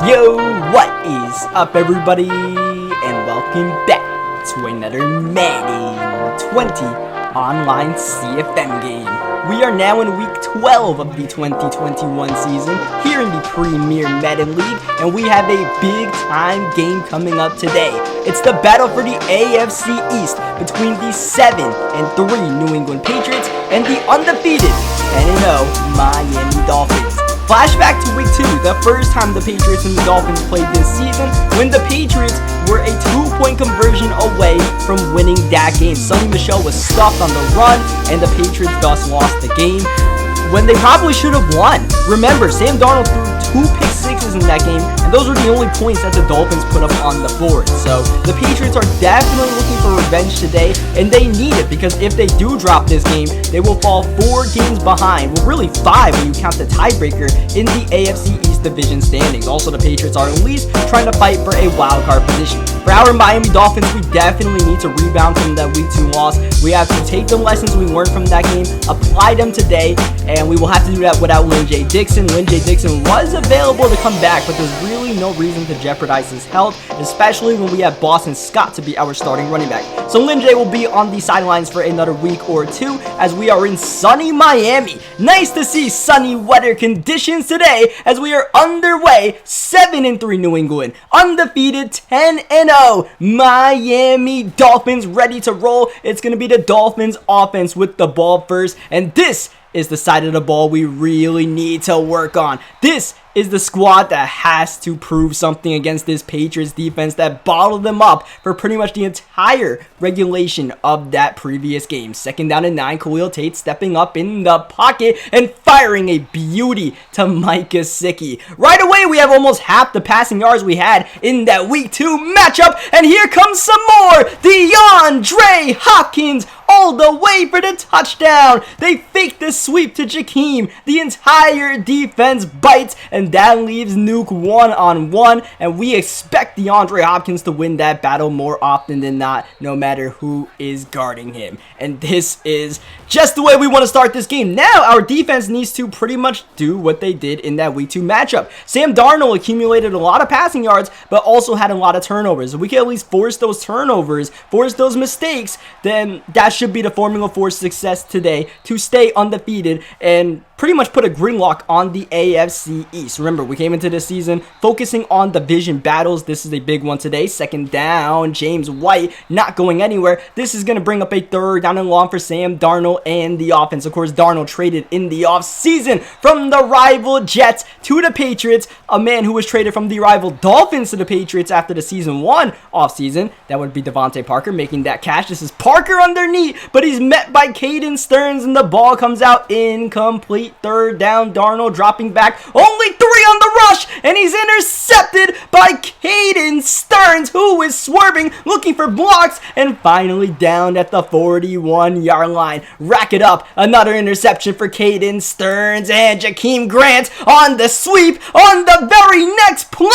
Yo, what is up everybody, and welcome back to another Madden 20 online CFM game. We are now in week 12 of the 2021 season here in the Premier Madden League, and we have a big time game coming up today. It's the battle for the AFC East between the 7-3 New England Patriots and the undefeated 10-0 Miami Dolphins. Flashback to week 2, the first time the Patriots and the Dolphins played this season, when the Patriots were a 2-point conversion away from winning that game. Sonny Michel was stuffed on the run, and the Patriots thus lost the game when they probably should have won. Remember, Sam Darnold threw 2 pick sixes in that game, and those were the only points that the Dolphins put up on the board. So the Patriots are definitely looking for revenge today, and they need it, because if they do drop this game, they will fall 4 games behind. Well, really 5 when you count the tiebreaker in the AFC East division standings. Also, the Patriots are at least trying to fight for a wild card position. For our Miami Dolphins, we definitely need to rebound from that week 2 loss. We have to take the lessons we learned from that game, apply them today, and we will have to do that without Lynn J. Dixon. Lynn J. Dixon was available to come back, but there's really no reason to jeopardize his health, especially when we have Boston Scott to be our starting running back. So Lynn J. will be on the sidelines for another week or 2 as we are in sunny Miami. Nice to see sunny weather conditions today as we are underway. 7-3 New England, undefeated 10-0 Miami Dolphins, ready to roll. It's going to be the Dolphins offense with the ball first, and this is the side of the ball we really need to work on. This is the squad that has to prove something against this Patriots defense that bottled them up for pretty much the entire regulation of that previous game. 2nd down and 9, Khalil Tate stepping up in the pocket and firing a beauty to Mike Gesicki. Right away, we have almost half the passing yards we had in that week 2 matchup, and here comes some more. DeAndre Hopkins all the way for the touchdown. They fake the sweep to Jakeem. The entire defense bites, and that leaves Nuke 1-on-1, and we expect DeAndre Hopkins to win that battle more often than not, no matter who is guarding him. And this is just the way we want to start this game. Now, our defense needs to pretty much do what they did in that week 2 matchup. Sam Darnold accumulated a lot of passing yards, but also had a lot of turnovers. If we can at least force those turnovers, force those mistakes, then that should be the formula for success today to stay undefeated and pretty much put a gridlock on the AFC East. Remember, we came into this season focusing on division battles. This is a big one today. 2nd down, James White not going anywhere. This is going to bring up a 3rd down and long for Sam Darnold and the offense. Of course, Darnold traded in the offseason from the rival Jets to the Patriots. A man who was traded from the rival Dolphins to the Patriots after the season 1 offseason. That would be Devontae Parker making that catch. This is Parker underneath, but he's met by Caden Stearns, and the ball comes out incomplete. 3rd down, Darnold dropping back, only 3 on the rush, and he's intercepted by Caden Stearns, who is swerving, looking for blocks, and finally down at the 41-yard line. Rack it up, another interception for Caden Stearns, and Jakeem Grant on the sweep on the very next play.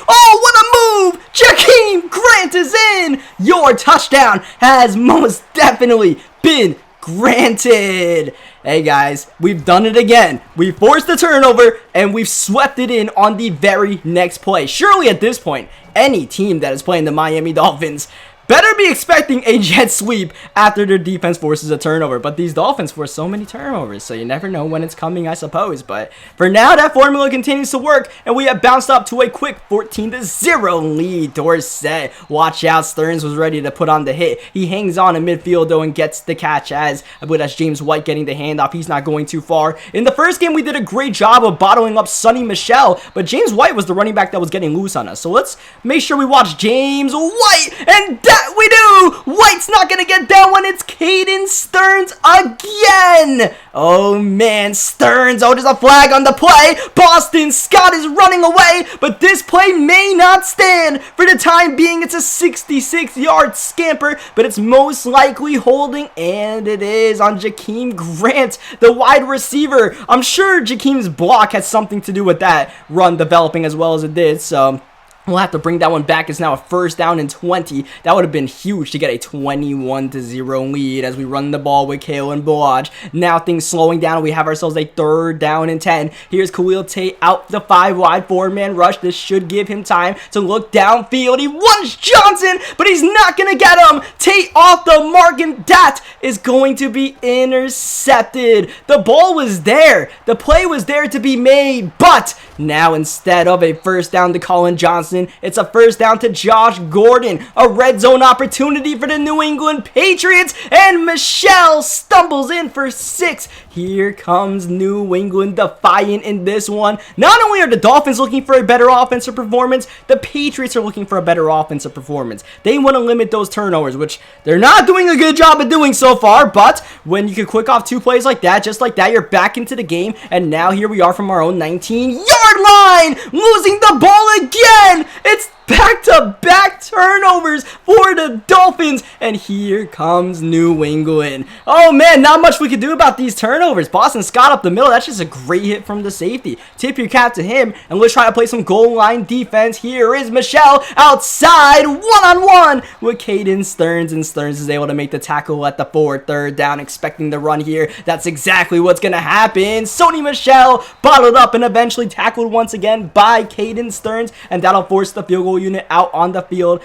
Oh, what a move! Jakeem Grant is in! Your touchdown has most definitely been granted. Hey guys, we've done it again. We forced the turnover and we've swept it in on the very next play. Surely at this point, any team that is playing the Miami Dolphins better be expecting a jet sweep after their defense forces a turnover. But these Dolphins force so many turnovers, so you never know when it's coming, I suppose. But for now, that formula continues to work, and we have bounced up to a quick 14-0 lead. Dorsett, watch out. Stearns was ready to put on the hit. He hangs on in midfield, though, and gets the catch as, I believe that's James White getting the handoff. He's not going too far. In the first game, we did a great job of bottling up Sonny Michel, but James White was the running back that was getting loose on us. So let's make sure we watch James White, and that we do! White's not gonna get that one. It's Caden Stearns again. Oh man, Stearns. Oh, there's a flag on the play. Boston Scott is running away, but this play may not stand. For the time being, it's a 66-yard scamper, but it's most likely holding, and it is on Jakeem Grant, the wide receiver. I'm sure Jakeem's block has something to do with that run developing as well as it did, so We'll have to bring that one back. It's now a first down and 20. That would have been huge to get a 21-0 lead as we run the ball with Kalen Balaj. Now things slowing down. We have ourselves a third down and 10. Here's Khalil Tate out the 5-wide 4-man rush. This should give him time to look downfield. He wants Johnson, but he's not going to get him. Tate off the mark, and that is going to be intercepted. The ball was there. The play was there to be made, but now instead of a first down to Colin Johnson, it's a first down to Josh Gordon. A red zone opportunity for the New England Patriots, and Michelle stumbles in for 6. Here comes New England defiant in this one. Not only are the Dolphins looking for a better offensive performance, the Patriots are looking for a better offensive performance. They want to limit those turnovers, which they're not doing a good job of doing so far, but when you can quick off 2 plays like that, just like that, you're back into the game, and now here we are from our own 19-yard line, losing the ball again. It's back-to-back turnovers for the Dolphins, and here comes New England. Oh man, not much we can do about these turnovers. Boston Scott up the middle, that's just a great hit from the safety. Tip your cap to him, and let's try to play some goal line defense. Here is Michelle outside, one-on-one with Caden Stearns, and Stearns is able to make the tackle at the 4, third down, expecting the run here. That's exactly what's gonna happen. Sony Michel bottled up and eventually tackled once again by Caden Stearns, and that'll force the field goal unit out on the field.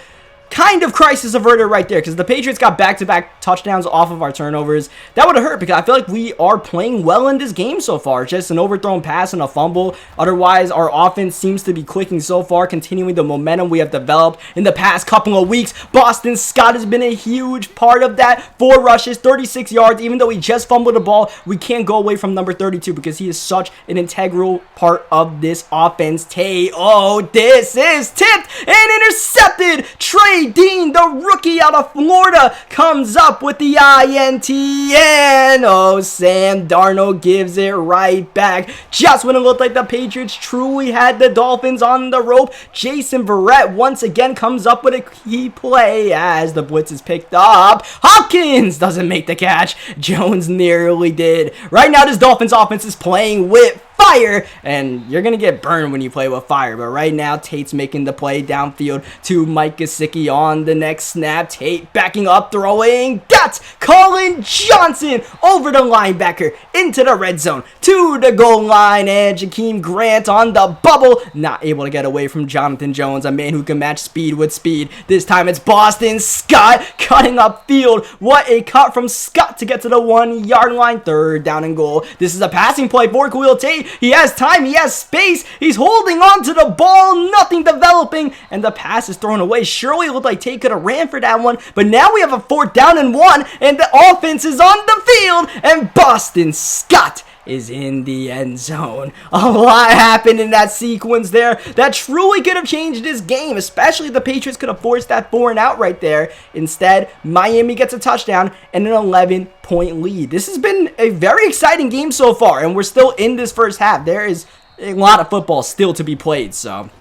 Kind of crisis averted right there, because the Patriots got back-to-back touchdowns off of our turnovers. That would have hurt, because I feel like we are playing well in this game so far. Just an overthrown pass and a fumble. Otherwise, our offense seems to be clicking so far, continuing the momentum we have developed in the past couple of weeks. Boston Scott has been a huge part of that. 4 rushes, 36 yards. Even though he just fumbled the ball, we can't go away from number 32, because he is such an integral part of this offense. Oh, this is tipped and intercepted. Trey Dean, the rookie out of Florida, comes up with the INT, and Sam Darnold gives it right back. Just when it looked like the Patriots truly had the Dolphins on the rope, Jason Verrett once again comes up with a key play as the blitz is picked up. Hopkins doesn't make the catch. Jones nearly did. Right now, this Dolphins offense is playing with fire, and you're gonna get burned when you play with fire. But right now, Tate's making the play downfield to Mike Gesicki on the next snap. Tate backing up, throwing. That's Colin Johnson over the linebacker into the red zone to the goal line, and Jakeem Grant on the bubble, not able to get away from Jonathan Jones, a man who can match speed with speed. This time it's Boston Scott cutting up field. What a cut from Scott to get to the 1-yard line. Third down and goal. This is a passing play for Khalil Tate. He has time, he has space, he's holding on to the ball, nothing developing, and the pass is thrown away. Surely it looked like Tate could have ran for that one, but now we have a 4th down and 1, and the offense is on the field, and Boston Scott is in the end zone. A lot happened in that sequence there that truly could have changed this game, especially if the Patriots could have forced that 4 and out right there. Instead, Miami gets a touchdown and an 11-point lead. This has been a very exciting game so far, and we're still in this first half. There is a lot of football still to be played, so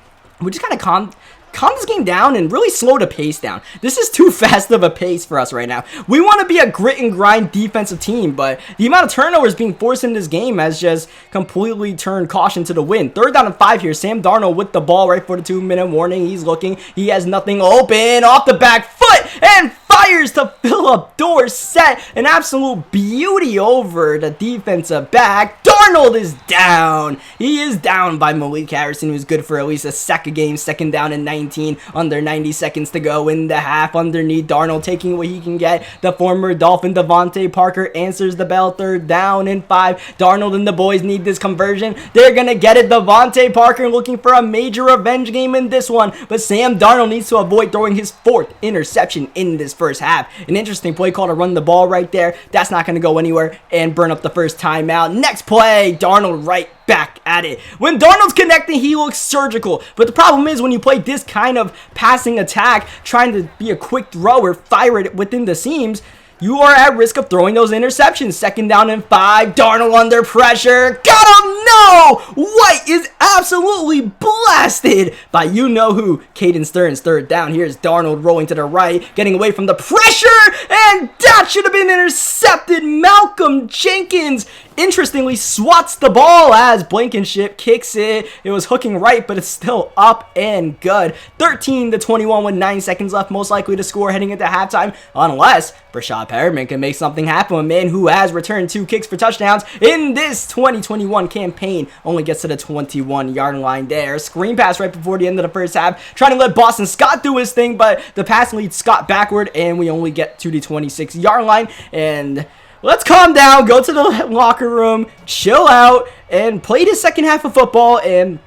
we just kind of calm this game down and really slow the pace down. This is too fast of a pace for us right now. We want to be a grit and grind defensive team, but the amount of turnovers being forced in this game has just completely turned caution to the wind. 3rd down and 5 here. Sam Darnold with the ball right for the 2-minute warning. He's looking. He has nothing open. Off the back foot and fires to Phillip Dorsett. An absolute beauty over the defensive back. Darnold is down. He is down by Malik Harrison, who's good for at least a sack a game. 2nd down and 19. Under 90 seconds to go in the half. Underneath, Darnold taking what he can get. The former Dolphin Devontae Parker answers the bell. 3rd down and 5. Darnold and the boys need this conversion. They're gonna get it. Devontae Parker looking for a major revenge game in this one, but Sam Darnold needs to avoid throwing his 4th interception in this first half. An interesting play call to run the ball right there. That's not gonna go anywhere and burn up the first timeout. Next play, Darnold right back at it. When Darnold's connecting, he looks surgical. But the problem is when you play this kind of passing attack, trying to be a quick thrower, fire it within the seams, you are at risk of throwing those interceptions. Second down and 5. Darnold under pressure. Got him! No! White is absolutely blasted by you-know-who. Caden Stearns, third down. Here's Darnold rolling to the right, getting away from the pressure, and that should have been intercepted. Malcolm Jenkins, interestingly, swats the ball as Blankenship kicks it. It was hooking right, but it's still up and good. 13-21 with 9 seconds left, most likely to score heading into halftime, unless Brashad Perriman can make something happen. A man who has returned 2 kicks for touchdowns in this 2021 campaign only gets to the 21-yard line there. Screen pass right before the end of the first half, trying to let Boston Scott do his thing, but the pass leads Scott backward, and we only get to the 26-yard line. And let's calm down, go to the locker room, chill out, and play the second half of football, and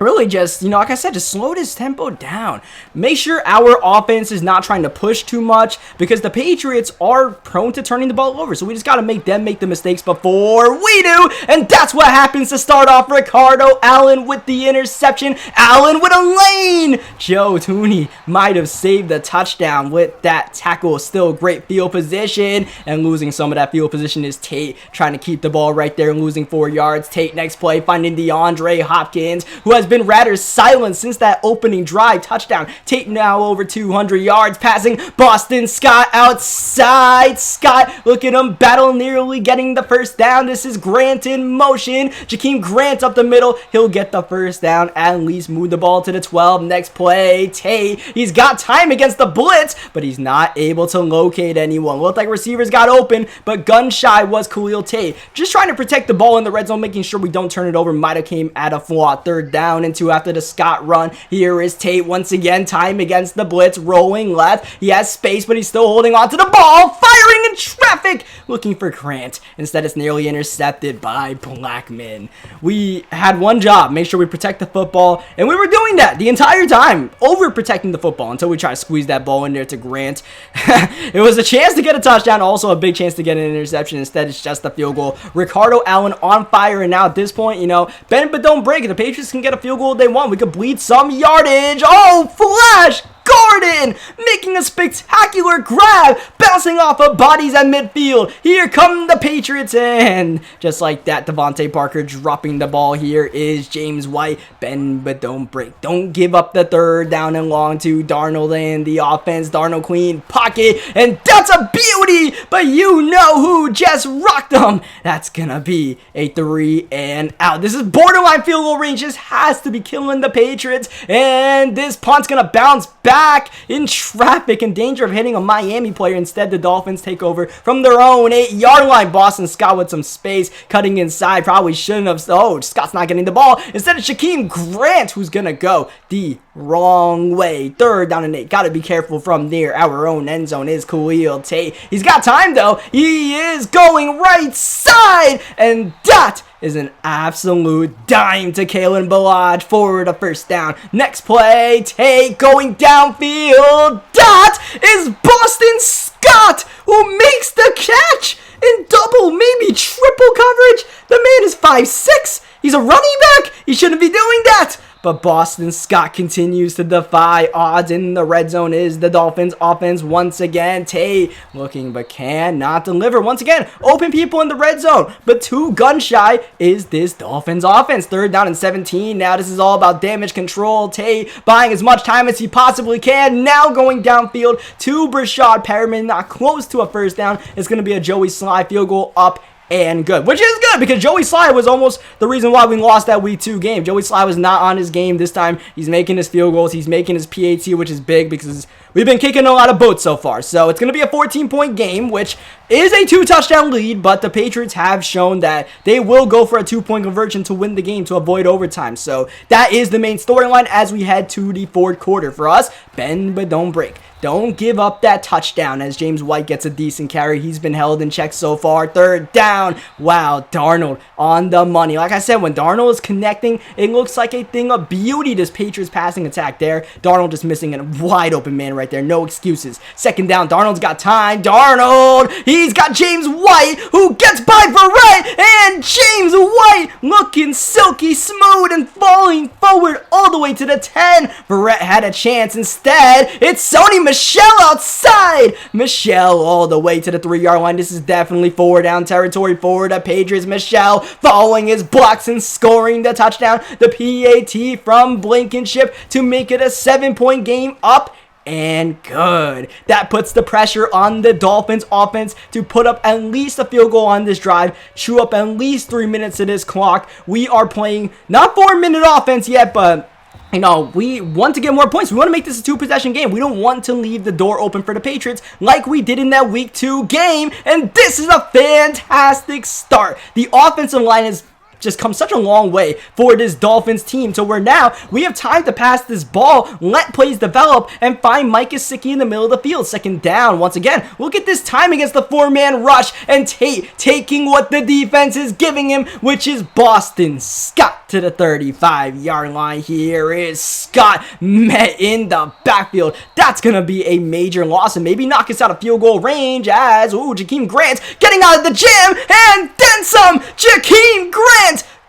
really just, like I said, just slow this tempo down. Make sure our offense is not trying to push too much, because the Patriots are prone to turning the ball over. So we just got to make them make the mistakes before we do. And that's what happens to start off. Ricardo Allen with the interception. Allen with a lane. Joe Tooney might have saved the touchdown with that tackle. Still great field position. And losing some of that field position is Tate, trying to keep the ball right there and losing 4 yards. Tate next play finding DeAndre Hopkins, who has been rather silent since that opening drive touchdown. Tate now over 200 yards, passing Boston Scott outside. Scott, look at him battle, nearly getting the first down. This is Grant in motion. Jakeem Grant up the middle. He'll get the first down, at least move the ball to the 12. Next play, Tate. He's got time against the blitz, but he's not able to locate anyone. Looked like receivers got open, but gun shy was Khalil Tate. Just trying to protect the ball in the red zone, making sure we don't turn it over. Might have came at a flaw. Third down and 2 after the Scott run. Here is Tate once again, time against the blitz, rolling left. He has space, but he's still holding on to the ball, firing in traffic, looking for Grant. Instead, it's nearly intercepted by Blackman. We had one job, make sure we protect the football, and we were doing that the entire time, overprotecting the football until we try to squeeze that ball in there to Grant. It was a chance to get a touchdown, also a big chance to get an interception. Instead, it's just a field goal. Ricardo Allen on fire, and now at this point, bend but don't break. The Patriots can get a field goal if they want. We could bleed some yardage. Oh, Flash Gordon making a spectacular grab, bouncing off of bodies at midfield. Here come the Patriots, and just like that, Devontae Parker dropping the ball. Here is James White. Bend but don't break. Don't give up the third down and long to Darnold and the offense. Darnold clean pocket, and that's a beauty, but you know who just rocked them. That's gonna be a 3 and out. This is borderline field goal range. This has to be killing the Patriots, and this punt's gonna bounce back in traffic, in danger of hitting a Miami player. Instead, the Dolphins take over from their own 8-yard line. Boston Scott with some space, cutting inside. Probably shouldn't have. Oh, Scott's not getting the ball. Instead, it's Jakeem Grant who's gonna go the wrong way. Third down and 8. Gotta be careful from near our own end zone is Khalil Tate. He's got time though. He is going right side, and that is an absolute dime to Kalen Ballage for the first down. Next play, Tate going downfield. That is Boston Scott who makes the catch in double, maybe triple coverage. The man is 5'6". He's a running back. He shouldn't be doing that. But Boston Scott continues to defy odds. In the red zone is the Dolphins offense once again. Tate looking but cannot deliver. Once again, open people in the red zone, but too gun shy is this Dolphins offense. Third down and 17. Now this is all about damage control. Tate buying as much time as he possibly can. Now going downfield to Brashad Perriman. Not close to a first down. It's going to be a Joey Sly field goal up and good, which is good because Joey Sly was almost the reason why we lost that week 2 game. Joey Sly was not on his game this time. He's making his field goals. He's making his PAT, which is big because we've been kicking a lot of boats so far. So it's going to be a 14-point game, which is a 2-touchdown lead, but the Patriots have shown that they will go for a 2-point conversion to win the game to avoid overtime. So that is the main storyline as we head to the fourth quarter. For us, bend but don't break. Don't give up that touchdown as James White gets a decent carry. He's been held in check so far. Third down. Wow, Darnold on the money. Like I said, when Darnold is connecting, it looks like a thing of beauty, this Patriots passing attack there. Darnold just missing a wide open man right there. No excuses. Second down. Darnold's got time. Darnold, he He's got James White, who gets by Verrett, and James White looking silky smooth and falling forward all the way to the 10. Verrett had a chance. Instead, it's Sony Michel outside. Michel all the way to the 3-yard line. This is definitely 4 down territory for the Patriots. Michel following his blocks and scoring the touchdown. The PAT from Blankenship to make it a 7-point game, up and good. That puts the pressure on the Dolphins offense to put up at least a field goal on this drive, chew up at least 3 minutes of this clock. We are playing not 4-minute offense yet, but you know, we want to get more points. We want to make this a 2-possession game. We don't want to leave the door open for the Patriots like we did in that Week 2 game. And this is a fantastic start. The offensive line has just come such a long way for this Dolphins team. So we have time to pass this ball, let plays develop, and find Mike Gesicki in the middle of the field. Second down. Once again, look at this time against the 4-man rush, and Tate taking what the defense is giving him, which is Boston Scott to the 35-yard line. Here is Scott met in the backfield. That's going to be a major loss and maybe knock us out of field goal range as, Jakeem Grant getting out of the gym, and then some. Jakeem Grant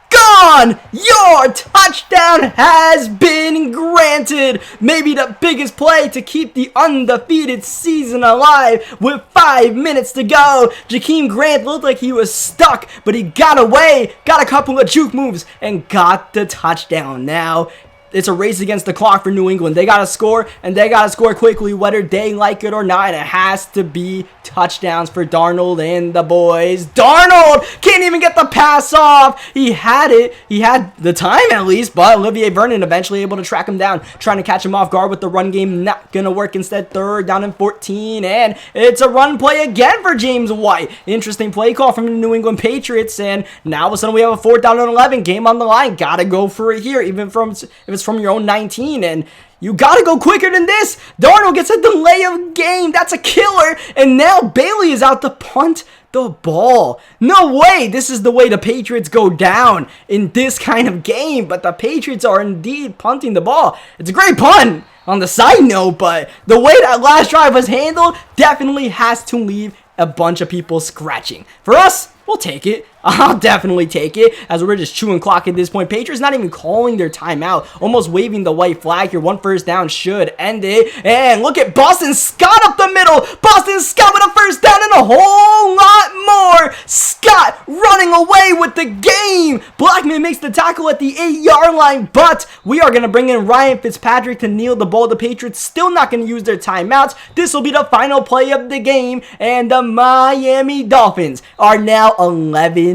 gone! Your touchdown has been granted. Maybe the biggest play to keep the undefeated season alive with 5 minutes to go. Jakeem Grant looked like he was stuck, but he got away, got a couple of juke moves, and got the touchdown. Now it's a race against the clock for New England. They got to score, and they got to score quickly, whether they like it or not. It has to be touchdowns for Darnold and the boys. Darnold can't even get the pass off. He had it. He had the time at least, but Olivier Vernon eventually able to track him down, trying to catch him off guard with the run game. Not going to work. Instead, 3rd down and 14, and it's a run play again for James White. Interesting play call from the New England Patriots, and now all of a sudden we have a 4th down and 11. Game on the line. Got to go for it here, even if it's from your own 19, and you gotta go quicker than this. Darnold gets a delay of game. That's a killer, and now Bailey is out to punt the ball. No way. This is the way the Patriots go down in this kind of game, but the Patriots are indeed punting the ball. It's a great punt on the side note, but the way that last drive was handled definitely has to leave a bunch of people scratching. For us, we'll take it. I'll definitely take it, as we're just chewing clock at this point. Patriots not even calling their timeout, almost waving the white flag here. 1 first down should end it. And look at Boston Scott up the middle. Boston Scott with a 1st down and a whole lot more. Scott running away with the game. Blackman makes the tackle at the 8-yard line, but we are going to bring in Ryan Fitzpatrick to kneel the ball. The Patriots still not going to use their timeouts. This will be the final play of the game, and the Miami Dolphins are now 11-0.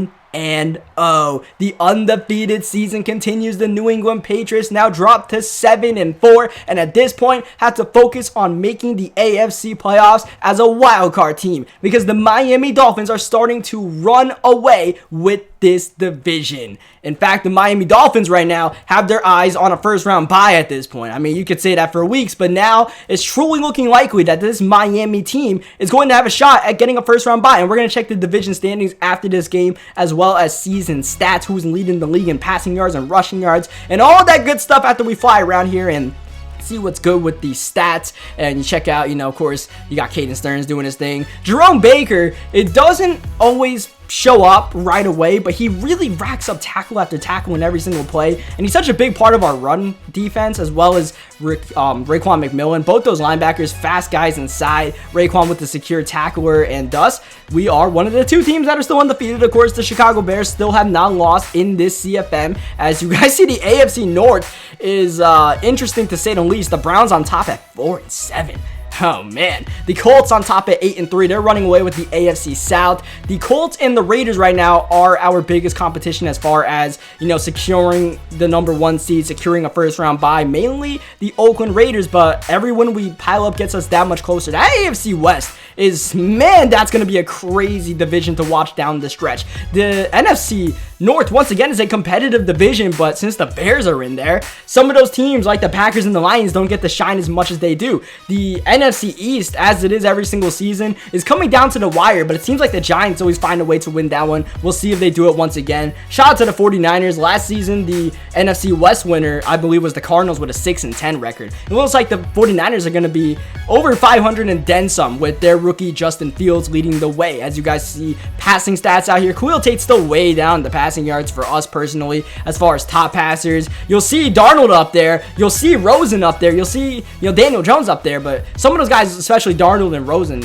The undefeated season continues. The New England Patriots now drop to 7-4, and at this point have to focus on making the AFC playoffs as a wildcard team, because the Miami Dolphins are starting to run away with this division. In fact, the Miami Dolphins right now have their eyes on a 1st-round bye at this point. I mean, you could say that for weeks, but now it's truly looking likely that this Miami team is going to have a shot at getting a 1st-round bye, and we're going to check the division standings after this game, as well as season stats, who's leading the league in passing yards and rushing yards, and all that good stuff after we fly around here and see what's good with these stats. And you check out, of course, you got Caden Stearns doing his thing. Jerome Baker, it doesn't always show up right away, but he really racks up tackle after tackle in every single play, and he's such a big part of our run defense, as well as Raekwon McMillan. Both those linebackers, fast guys inside. Raekwon with the secure tackler, and thus we are one of the 2 teams that are still undefeated. Of course, the Chicago Bears still have not lost in this CFM. As you guys see, the AFC North is interesting to say the least. The Browns on top at 4-7. Oh man, the Colts on top at 8-3. They're running away with the AFC South. The Colts and the Raiders right now are our biggest competition as far as, securing the number 1 seed, securing a 1st-round bye. Mainly the Oakland Raiders, but every win we pile up gets us that much closer. That AFC West is, man, that's going to be a crazy division to watch down the stretch. The NFC North, once again, is a competitive division, but since the Bears are in there, some of those teams like the Packers and the Lions don't get to shine as much as they do. The NFC East, as it is every single season, is coming down to the wire, but it seems like the Giants always find a way to win that one. We'll see if they do it once again. Shout out to the 49ers. Last season, the NFC West winner, I believe, was the Cardinals with a 6-10 record. It looks like the 49ers are going to be over 500 and then some, with their rookie Justin Fields leading the way. As you guys see, passing stats out here, Khalil Tate's still way down the passing yards for us personally as far as top passers. You'll see Darnold up there, you'll see Rosen up there, you'll see, you know, Daniel Jones up there, but some of those guys, especially Darnold and Rosen,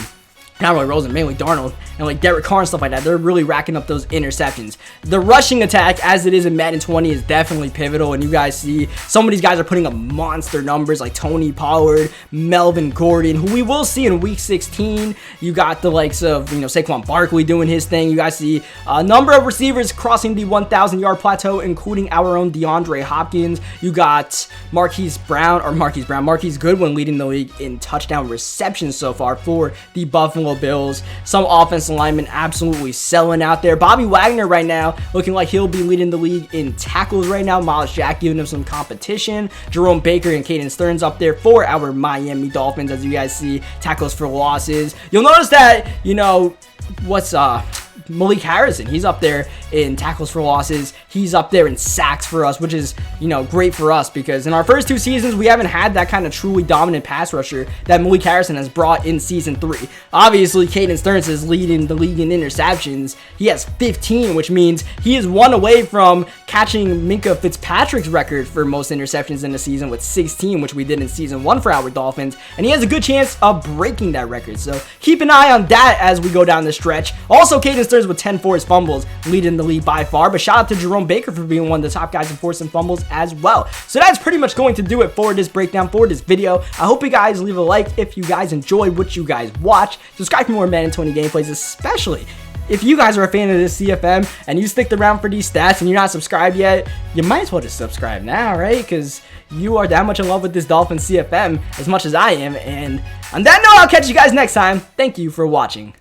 not really Rosen, mainly Darnold, and like Derek Carr and stuff like that, they're really racking up those interceptions. The rushing attack, as it is in Madden 20, is definitely pivotal, and you guys see some of these guys are putting up monster numbers, like Tony Pollard, Melvin Gordon, who we will see in Week 16. You got the likes of, you know, Saquon Barkley doing his thing. You guys see a number of receivers crossing the 1,000-yard plateau, including our own DeAndre Hopkins. You got Marquise Goodwin leading the league in touchdown receptions so far for the Buffalo Bills. Some offensive linemen absolutely selling out there. Bobby Wagner right now looking like he'll be leading the league in tackles right now. Miles Jack giving him some competition. Jerome Baker and Caden Stearns up there for our Miami Dolphins. As you guys see, tackles for losses. You'll notice that, you know, Malik Harrison, he's up there in tackles for losses. He's up there in sacks for us, which is, you know, great for us because in our first 2 seasons, we haven't had that kind of truly dominant pass rusher that Malik Harrison has brought in season 3. Obviously, Caden Stearns is leading the league in interceptions. He has 15, which means he is 1 away from catching Minkah Fitzpatrick's record for most interceptions in the season with 16, which we did in season 1 for our Dolphins, and he has a good chance of breaking that record. So keep an eye on that as we go down the stretch. Also, Caden Stearns with 10 forced fumbles, leading the league by far, but shout out to Jerome Baker for being one of the top guys in forcing fumbles as well. So that's pretty much going to do it for this breakdown, for this video. I hope you guys leave a like if you guys enjoyed what you guys watch. Subscribe for more Madden 20 gameplays, especially if you guys are a fan of this CFM and you stick around for these stats and you're not subscribed yet, you might as well just subscribe now, right? Because you are that much in love with this Dolphins CFM as much as I am. And on that note, I'll catch you guys next time. Thank you for watching.